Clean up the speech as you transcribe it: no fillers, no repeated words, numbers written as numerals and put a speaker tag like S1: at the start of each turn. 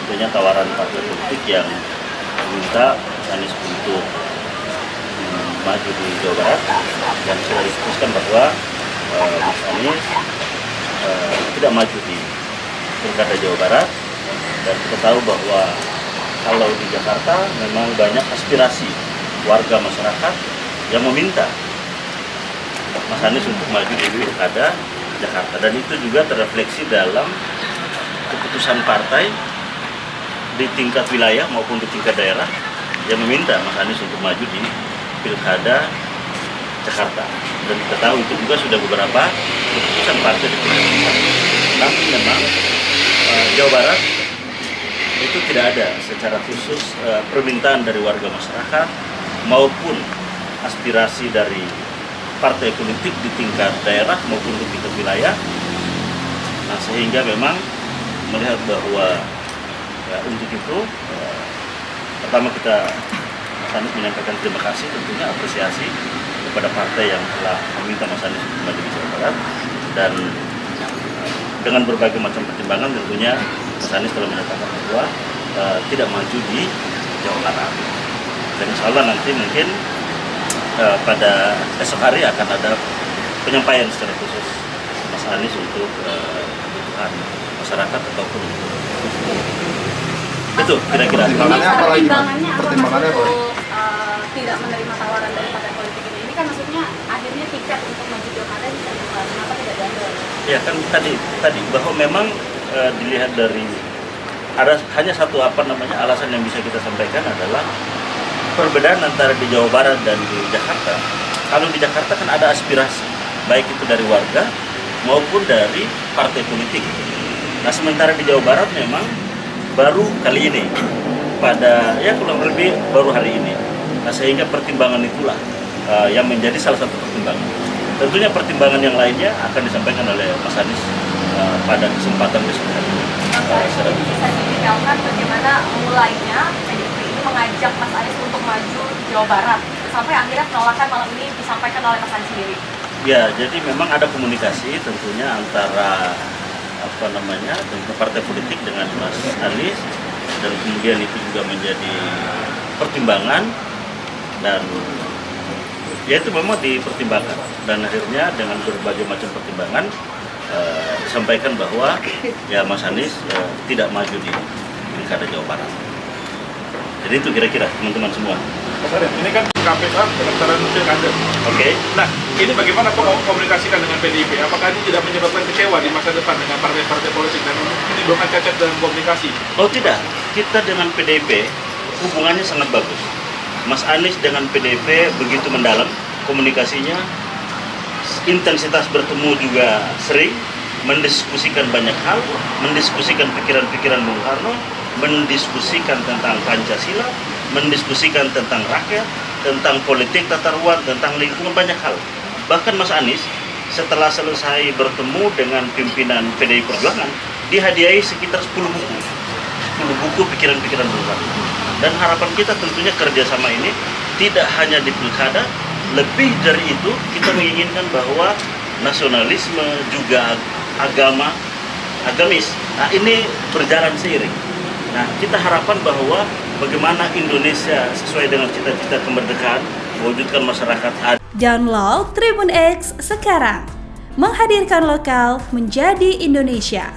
S1: tentunya tawaran partai politik yang meminta Mas Anies untuk maju di Jawa Barat, dan sudah diputuskan bahwa Mas Anies tidak maju di Pilkada Jawa Barat. Dan kita tahu bahwa kalau di Jakarta memang banyak aspirasi warga masyarakat yang meminta Mas Anies untuk maju di Pilkada Jakarta, dan itu juga terrefleksi dalam keputusan partai di tingkat wilayah maupun di tingkat daerah yang meminta Mas Anies untuk maju di Pilkada Jakarta. Dan kita tahu itu juga sudah beberapa keputusan partai di tingkat pusat. Tapi memang Jawa Barat itu tidak ada secara khusus permintaan dari warga masyarakat maupun aspirasi dari partai politik di tingkat daerah maupun di tingkat wilayah. Nah, sehingga memang melihat bahwa untuk itu pertama kita Mas Anies menyampaikan terima kasih, tentunya apresiasi kepada partai yang telah meminta Mas Anies untuk maju di Jawa Barat, dan dengan berbagai macam pertimbangan tentunya Mas Anies telah menyatakan bahwa tidak maju di Jawa Barat. Dan insya Allah nanti mungkin pada esok hari akan ada penyampaian secara khusus Mas Anies untuk kebutuhan masyarakat ataupun itu kira-kira.
S2: Pertimbangannya apa? Tidak menerima tawaran dari partai politik ini kan maksudnya akhirnya tiket untuk maju pilkada bisa dibuka, kenapa tidak diambil?
S1: Ya kan tadi bahwa memang dilihat dari ada hanya satu alasan yang bisa kita sampaikan adalah perbedaan antara di Jawa Barat dan di Jakarta. Kalau di Jakarta kan ada aspirasi baik itu dari warga maupun dari partai politik. Nah, sementara di Jawa Barat memang baru kali ini, pada kurang lebih baru hari ini. Nah, sehingga pertimbangan itulah yang menjadi salah satu pertimbangan. Tentunya pertimbangan yang lainnya akan disampaikan oleh Mas Anies pada kesempatan besok hari ini.
S2: Bisa didetailkan bagaimana mulainya PDIP ini mengajak Mas Anies untuk maju di Jawa Barat sampai akhirnya penolakan malam ini disampaikan oleh Mas Anies sendiri?
S1: Ya, jadi memang ada komunikasi tentunya antara dengan partai politik dengan Mas Anies, dan kemudian itu juga menjadi pertimbangan, dan ya itu memang dipertimbangkan, dan akhirnya dengan berbagai macam pertimbangan disampaikan bahwa ya Mas Anies tidak maju di Pilkada Jawa Barat. Jadi itu kira-kira teman-teman semua.
S3: Mas Anies, ini kan KPK pendaftaran Pilkada.
S1: Oke.
S3: Nah, ini bagaimana komunikasikan dengan PDIP? Apakah ini tidak menyebabkan kecewa di masa depan dengan partai-partai politik dan menimbulkan cacat dalam komunikasi?
S1: Oh tidak, kita dengan PDIP hubungannya sangat bagus. Mas Anies dengan PDIP begitu mendalam komunikasinya, intensitas bertemu juga sering, mendiskusikan banyak hal, mendiskusikan pikiran-pikiran Bung Karno, mendiskusikan tentang Pancasila, mendiskusikan tentang rakyat, tentang politik tata ruang, tentang lingkungan, banyak hal. Bahkan Mas Anies setelah selesai bertemu dengan pimpinan PDI Perjuangan, dihadiahi sekitar 10 buku pikiran-pikiran Bung Karno. Dan harapan kita tentunya kerjasama ini tidak hanya di pilkada, lebih dari itu kita menginginkan bahwa nasionalisme juga agamis. Nah, ini berjalan seiring. Nah, kita harapan bahwa bagaimana Indonesia sesuai dengan cita-cita kemerdekaan, mewujudkan masyarakat adil.
S4: Download Tribun X sekarang, menghadirkan lokal menjadi Indonesia.